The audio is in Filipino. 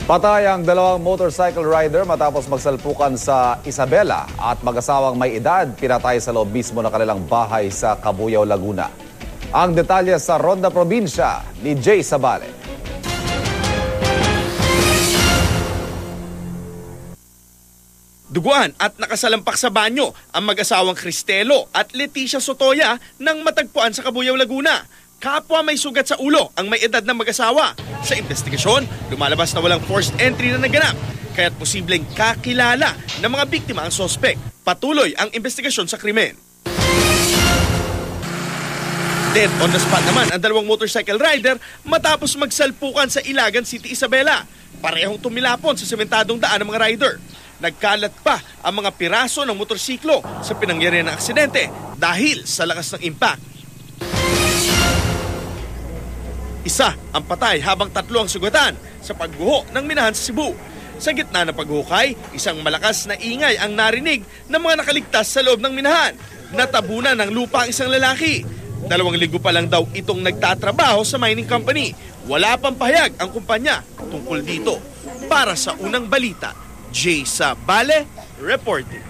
Patay ang dalawang motorcycle rider matapos magsalpukan sa Isabela at mag-asawang may edad pinatay sa loob mismo ng kanilang bahay sa Cabuyao, Laguna. Ang detalye sa Ronda Probinsya ni Jay Sabale. Duguan at nakasalampak sa banyo ang mag-asawang Cristelo at Leticia Sotoya nang matagpuan sa Cabuyao, Laguna. Kapwa may sugat sa ulo ang may edad na mag-asawa. Sa investigasyon, lumalabas na walang forced entry na naganap, kaya't posibleng kakilala ng mga biktima ang sospek. Patuloy ang investigasyon sa krimen. Dead on the spot naman ang dalawang motorcycle rider matapos magsalpukan sa Ilagan City, Isabela. Parehong tumilapon sa sementadong daan ng mga rider. Nagkalat pa ang mga piraso ng motorsiklo sa pinangyarihan ng aksidente dahil sa lakas ng impact. Isa ang patay habang 3 ang sugatan sa pagguho ng minahan sa Cebu. Sa gitna ng paghuhukay, isang malakas na ingay ang narinig ng mga nakaligtas sa loob ng minahan. Natabunan ng lupa ang isang lalaki. 2 linggo pa lang daw itong nagtatrabaho sa mining company. Wala pang pahayag ang kumpanya tungkol dito. Para sa unang balita, Jay Sabale reporting.